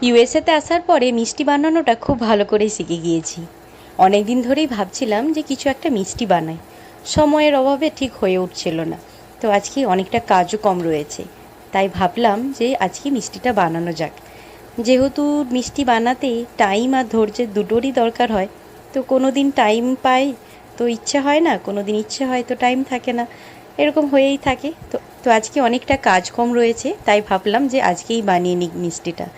ইউএসএতে আসার পরে মিষ্টি বানানোটা খুব ভালো করেই শিখে গিয়েছি। অনেক দিন ধরেই ভাবছিলাম যে কিছু একটা মিষ্টি বানাই, সময়ের অভাবে ঠিক হয়ে উঠছিল না। তো আজকে অনেকটা কাজও কম রয়েছে, তাই ভাবলাম যে আজকে মিষ্টিটা বানানো যাক। যেহেতু মিষ্টি বানাতে টাইম আর ধৈর্যের দুটোরই দরকার হয়, তো কোনো দিন টাইম পাই তো ইচ্ছে হয় না, কোনো দিন ইচ্ছে হয় তো টাইম থাকে না, এরকম হয়েই থাকে। তো তো আজকে অনেকটা কাজ কম রয়েছে, তাই ভাবলাম যে আজকেই বানিয়ে নিই মিষ্টিটা।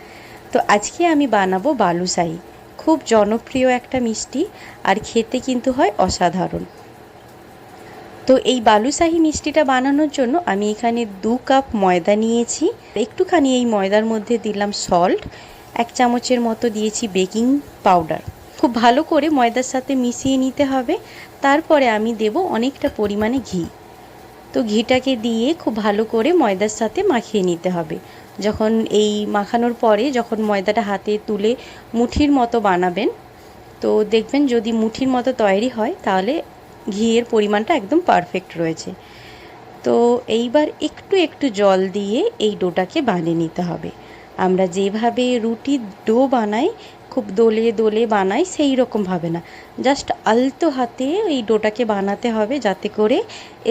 তো আজকে আমি বানাবো বালুশাহি। খুব জনপ্রিয় একটা মিষ্টি, আর খেতে কিন্তু হয় অসাধারণ। তো এই বালুশাহি মিষ্টিটা বানানোর জন্য আমি এখানে 2 কাপ ময়দা নিয়েছি। একটুখানি এই ময়দার মধ্যে দিলাম সল্ট, 1 চামচের মতো দিয়েছি বেকিং পাউডার। খুব ভালো করে ময়দার সাথে মিশিয়ে নিতে হবে। তারপরে আমি দেব অনেকটা পরিমাণে ঘি। তো ঘিটাকে দিয়ে খুব ভালো করে ময়দার সাথে মাখিয়ে নিতে হবে। যখন এই মাখানোর পরে যখন ময়দাটা হাতে তুলে মুঠির মতো বানাবেন, তো দেখবেন যদি মুঠির মতো তৈরি হয় তাহলে ঘিয়ের পরিমাণটা একদম পারফেক্ট রয়েছে। তো এইবার একটু একটু জল দিয়ে এই ডোটাকে বানিয়ে নিতে হবে। আমরা যেভাবে রুটির ডো বানাই, খুব দোলে দোলে বানাই, সেই রকমভাবে না, জাস্ট আলতো হাতে এই ডোটাকে বানাতে হবে, যাতে করে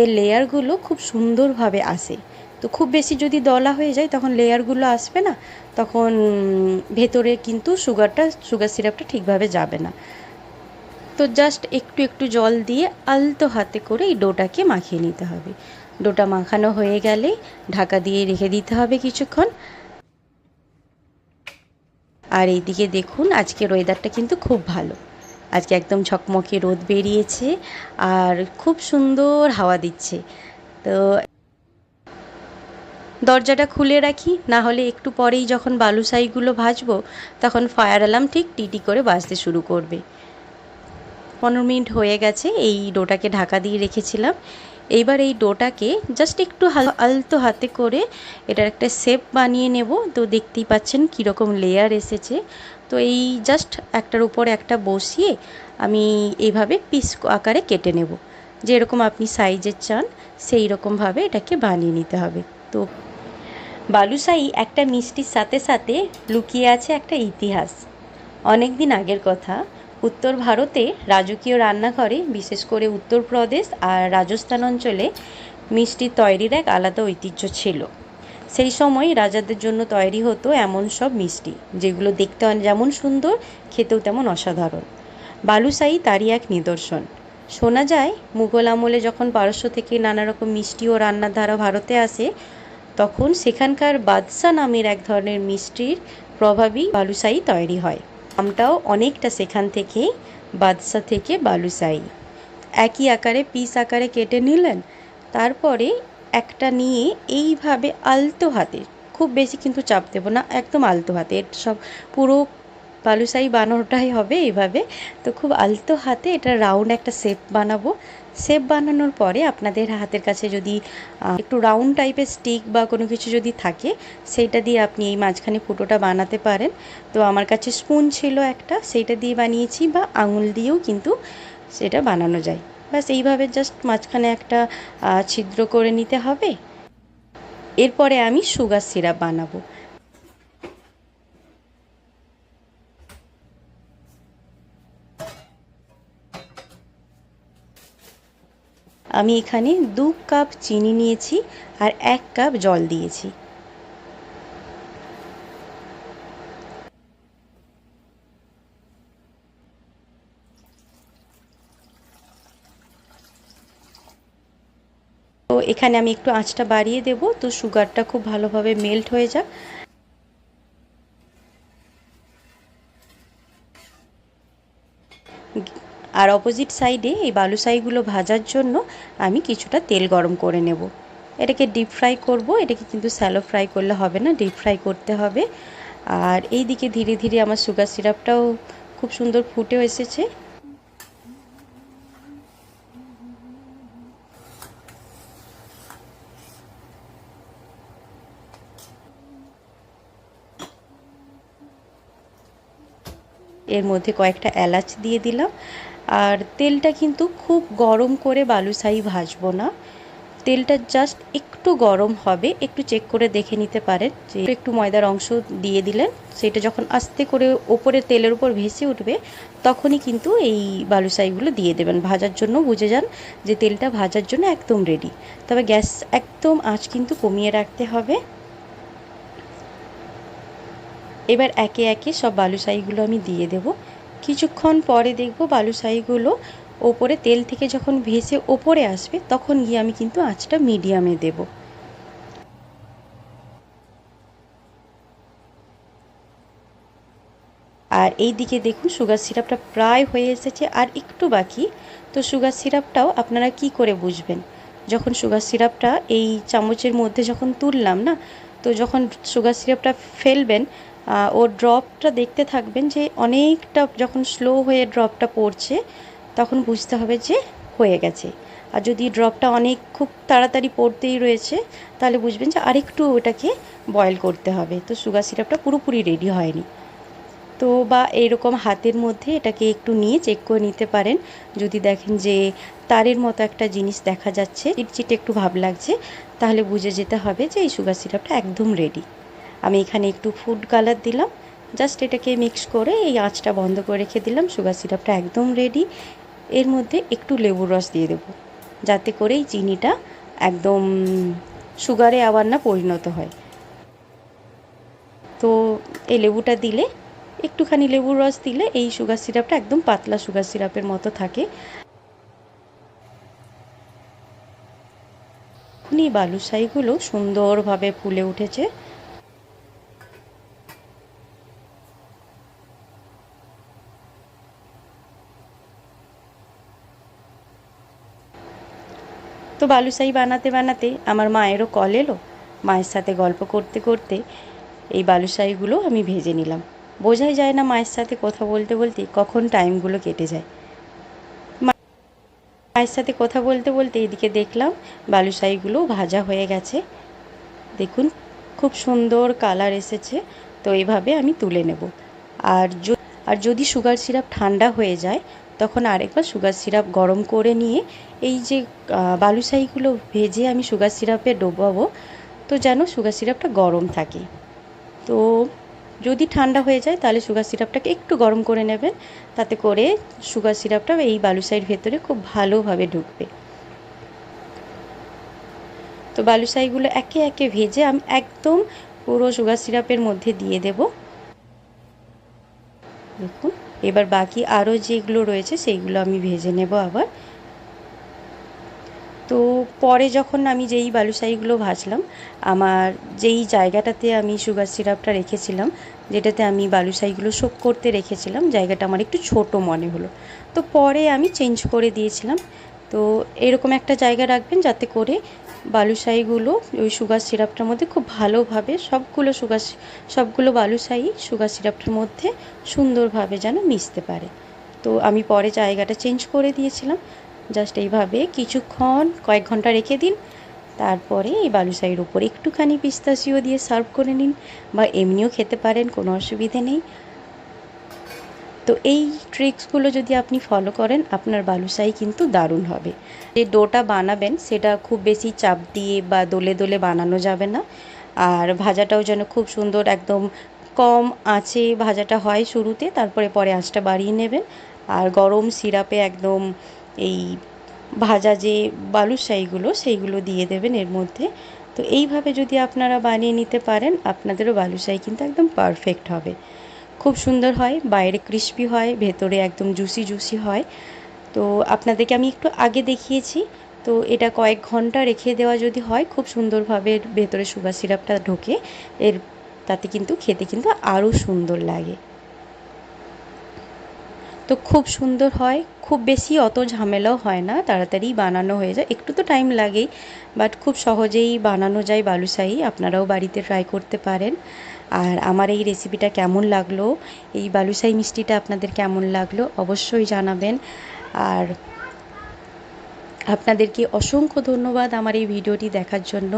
এর লেয়ারগুলো খুব সুন্দরভাবে আসে। তো খুব বেশি যদি দলা হয়ে যায় তখন লেয়ারগুলো আসবে না, তখন ভেতরে কিন্তু সুগার সিরাপটা ঠিকভাবে যাবে না। তো জাস্ট একটু একটু জল দিয়ে আলতো হাতে করে এই ডোটাকে মাখিয়ে নিতে হবে। ডোটা মাখানো হয়ে গেলে ঢাকা দিয়ে রেখে দিতে হবে কিছুক্ষণ। আর এইদিকে দেখুন, আজকের ওয়েদারটা কিন্তু খুব ভালো। আজকে একদম ঝকমকে রোদ বেরিয়েছে, আর খুব সুন্দর হাওয়া দিচ্ছে। তো দরজাটা খুলে রাখি, না হলে একটু পরেই যখন বালুশাহিগুলো ভাজবো তখন ফায়ার অ্যালার্ম ঠিক টিটি করে বাজতে শুরু করবে। 15 মিনিট হয়ে গেছে এই ডোটাকে ঢাকা দিয়ে রেখেছিলাম। এইবার এই ডোটাকে জাস্ট একটু আলতো হাতে করে এটার একটা শেপ বানিয়ে নেব। তো দেখতেই পাচ্ছেন কীরকম লেয়ার এসেছে। তো এই জাস্ট একটার উপরে একটা বসিয়ে আমি এইভাবে পিস আকারে কেটে নেব। যেরকম আপনি সাইজের চান সেই রকমভাবে এটাকে বানিয়ে নিতে হবে। তো বালুশাহি একটা মিষ্টির সাথে সাথে লুকিয়ে আছে একটা ইতিহাস। অনেক দিন আগের কথা, উত্তর ভারতে রাজকীয় রান্নাঘরে, বিশেষ করে উত্তরপ্রদেশ আর রাজস্থান অঞ্চলে মিষ্টি তৈরির এক আলাদা ঐতিহ্য ছিল। সেই সময় রাজাদের জন্য তৈরি হতো এমন সব মিষ্টি যেগুলো দেখতে যেমন সুন্দর, খেতেও তেমন অসাধারণ। বালুশাহি তারই এক নিদর্শন। শোনা যায় মুঘল আমলে যখন পারস্য থেকে নানা রকম মিষ্টি ও রান্নার ধারা ভারতে আসে, তখন সেখানকার বাদশা নামের এক ধরনের মিষ্টির প্রভাবেই বালুশাহি তৈরি হয়। নামটাও অনেকটা সেখান থেকেই, বাদশা থেকে বালুশাহি। একই আকারে পিস আকারে কেটে নিলেন, তারপরে একটা নিয়ে এইভাবে আলতো হাতে, খুব বেশি কিন্তু চাপ দেবো না, একদম আলতো হাতে, এটা সব পুরো বালুশাহি বানানোটাই হবে এইভাবে। তো খুব আলতো হাতে এটা রাউন্ড একটা শেপ বানাবো। শেপ বানানোর পরে আপনাদের হাতের কাছে যদি একটু রাউন্ড টাইপের স্টিক বা কোনো কিছু যদি থাকে, সেইটা দিয়ে আপনি এই মাঝখানে ফুটোটা বানাতে পারেন। তো আমার কাছে স্পুন ছিল একটা, সেইটা দিয়ে বানিয়েছি, বা আঙুল দিয়েও কিন্তু সেটা বানানো যায়। ব্যাস এইভাবে জাস্ট মাঝখানে একটা ছিদ্র করে নিতে হবে। এরপরে আমি সুগার সিরাপ বানাবো। আমি এখানে 2 কাপ চিনি নিয়েছি আর 1 কাপ জল দিয়েছি। তো এখানে আমি একটু আঁচটা বাড়িয়ে দেব, তো সুগারটা খুব ভালোভাবে মেল্ট হয়ে যাক। আর অপোজিট সাইডে এই বালুশাহিগুলো ভাজার জন্য আমি কিছুটা তেল গরম করে নেব। এটাকে ডিপ ফ্রাই করব, এটাকে কিন্তু স্যালো ফ্রাই করলে হবে না, ডিপ ফ্রাই করতে হবে। আর এই দিকে ধীরে ধীরে আমার সুগার সিরাপটাও খুব সুন্দর ফুটে এসেছে। এর মধ্যে কয়েকটা এলাচ দিয়ে দিলাম। আর তেলটা কিন্তু খুব গরম করে বালুশাহি ভাজবো না, তেলটা জাস্ট একটু গরম হবে, একটু চেক করে দেখে নিতে পারেন যে একটু ময়দার অংশ দিয়ে দিলেন, সেটা যখন আস্তে করে ওপরে তেলের উপর ভেসে উঠবে তখনই কিন্তু এই বালুশাহিগুলো দিয়ে দেবেন। ভাজার জন্য বুঝে যান যে তেলটা ভাজার জন্য একদম রেডি। তবে গ্যাস একদম আঁচ কিন্তু কমিয়ে রাখতে হবে। এবার একে একে সব বালুশাহিগুলো আমি দিয়ে দেব। কিছুক্ষণ পরে দেখব বালুশাহিগুলো ওপরে তেল থেকে যখন ভেসে ওপরে আসবে তখন গিয়ে আমি কিন্তু আঁচটা মিডিয়ামে দেব। আর এই দিকে দেখুন সুগার সিরাপটা প্রায় হয়ে এসেছে, আর একটু বাকি। তো সুগার সিরাপটাও আপনারা কি করে বুঝবেন, যখন সুগার সিরাপটা এই চামচের মধ্যে যখন তুললাম না, তো যখন সুগার সিরাপটা ফেলবেন ওর ড্রপটা দেখতে থাকবেন যে অনেকটা যখন স্লো হয়ে ড্রপটা পড়ছে তখন বুঝতে হবে যে হয়ে গেছে। আর যদি ড্রপটা অনেক খুব তাড়াতাড়ি পড়তেই রয়েছে তাহলে বুঝবেন যে আরেকটু ওটাকে বয়েল করতে হবে, তো সুগার সিরাপটা পুরোপুরি রেডি হয়নি। তো বা এইরকম হাতের মধ্যে এটাকে একটু নিয়ে চেক করে নিতে পারেন। যদি দেখেন যে তারের মতো একটা জিনিস দেখা যাচ্ছে, চিটচিটে একটু ভাব লাগছে, তাহলে বুঝে যেতে হবে যে এই সুগার সিরাপটা একদম রেডি। আমি এখানে একটু ফুড কালার দিলাম, জাস্ট এটাকে মিক্স করে এই আঁচটা বন্ধ করে রেখে দিলাম। সুগার সিরাপটা একদম রেডি। এর মধ্যে একটু লেবুর রস দিয়ে দেবো, যাতে করে এই চিনিটা একদম সুগারে আবার না পরিণত হয়। তো এই লেবুটা দিলে, একটুখানি লেবুর রস দিলে এই সুগার সিরাপটা একদম পাতলা সুগার সিরাপের মতো থাকে। এই বালুশাহিগুলো সুন্দরভাবে ফুলে উঠেছে। তো বালুশাহি বানাতে বানাতে আমার মায়েরও কল এলো। মায়ের সাথে গল্প করতে করতে এই বালুশাহিগুলো আমি ভেজে নিলাম। বোঝাই যায় না মায়ের সাথে কথা বলতে বলতে কখন টাইমগুলো কেটে যায়। মায়ের সাথে কথা বলতে বলতে এদিকে দেখলাম বালুশাহিগুলো ভাজা হয়ে গেছে। দেখুন খুব সুন্দর কালার এসেছে। তো এইভাবে আমি তুলে নেব। আর যদি সুগার সিরাপ ঠান্ডা হয়ে যায় তখন আরেকবার সুগার সিরাপ গরম করে নিয়ে এই যে বালুশাহিগুলো ভেজে আমি সুগার সিরাপে ডোবাবো, তো যেন সুগার সিরাপটা গরম থাকে। তো যদি ঠান্ডা হয়ে যায় তাহলে সুগার সিরাপটাকে একটু গরম করে নেবেন, তাতে করে সুগার সিরাপটা এই বালুশাহির ভেতরে খুব ভালোভাবে ঢুকবে। তো বালুশাহিগুলো একে একে ভেজে আমি একদম পুরো সুগার সিরাপের মধ্যে দিয়ে দেব। দেখুন এবার বাকি আরও যেগুলো রয়েছে সেইগুলো আমি ভেজে নেব আবার। তো পরে যখন আমি যেই বালুশাহিগুলো ভাজলাম, আমার যেই জায়গাটাতে আমি সুগার সিরাপটা রেখেছিলাম, যেটাতে আমি বালুশাহিগুলো সোক করতে রেখেছিলাম, জায়গাটা আমার একটু ছোট মনে হলো, তো পরে আমি চেঞ্জ করে দিয়েছিলাম। তো এরকম একটা জায়গা রাখবেন যাতে করে বালুশাহিগুলো ওই সুগার সিরাপটার মধ্যে খুব ভালোভাবে সবগুলো বালুশাহি সুগার সিরাপটার মধ্যে সুন্দরভাবে যেন মিশতে পারে। তো আমি পরে জায়গাটা চেঞ্জ করে দিয়েছিলাম। জাস্ট এইভাবে কিছুক্ষণ কয়েক ঘন্টা রেখে দিন, তারপরে এই বালুশাহির উপরে একটুখানি পিস্তাচিও দিয়ে সার্ভ করে নিন, বা এমনিও খেতে পারেন, কোনো অসুবিধে নেই। তো এই ট্রিক্সগুলো যদি আপনি ফলো করেন আপনার বালুশাহি কিন্তু দারুণ হবে। যে ডোটা বানাবেন সেটা খুব বেশি চাপ দিয়ে বা দোলে দোলে বানানো যাবে না। আর ভাজাটাও যেন খুব সুন্দর একদম কম আঁচে ভাজাটা হয় শুরুতে, তারপরে পরে আঁচটা বাড়িয়ে নেবেন। আর গরম সিরাপে একদম এই ভাজা যে বালুশাহিগুলো সেইগুলো দিয়ে দেবেন এর মধ্যে। তো এইভাবে যদি আপনারা বানিয়ে নিতে পারেন আপনাদেরও বালুশাহি কিন্তু একদম পারফেক্ট হবে। খুব সুন্দর হয়, বাইরে ক্রিস্পি হয়, ভেতরে একদম জুসি জুসি হয়। তো আপনাদেরকে আমি একটু আগে দেখিয়েছি। তো এটা কয়েক ঘন্টা রেখে দেওয়া যদি হয় খুব সুন্দরভাবে ভেতরে সুগার সিরাপটা ঢোকে, এর তাতে কিন্তু খেতে কিন্তু আরও সুন্দর লাগে। তো খুব সুন্দর হয়, খুব বেশি অত ঝামেলাও হয় না, তাড়াতাড়ি বানানো হয়ে যায়, একটু তো টাইম লাগেই, বাট খুব সহজেই বানানো যায় বালুশাহি। আপনারাও বাড়িতে ট্রাই করতে পারেন। আর আমার এই রেসিপিটা কেমন লাগলো, এই বালুশাহি মিষ্টিটা আপনাদের কেমন লাগলো অবশ্যই জানাবেন। আর আপনাদেরকে অসংখ্য ধন্যবাদ আমার এই ভিডিওটি দেখার জন্য।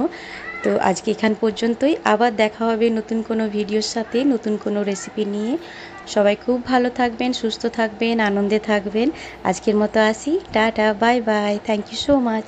তো আজকে এখান পর্যন্তই, আবার দেখা হবে নতুন কোনো ভিডিওর সাথে, নতুন কোনো রেসিপি নিয়ে। সবাই খুব ভালো থাকবেন, সুস্থ থাকবেন, আনন্দে থাকবেন। আজকের মতো আসি, tata, bye bye, thank you so much.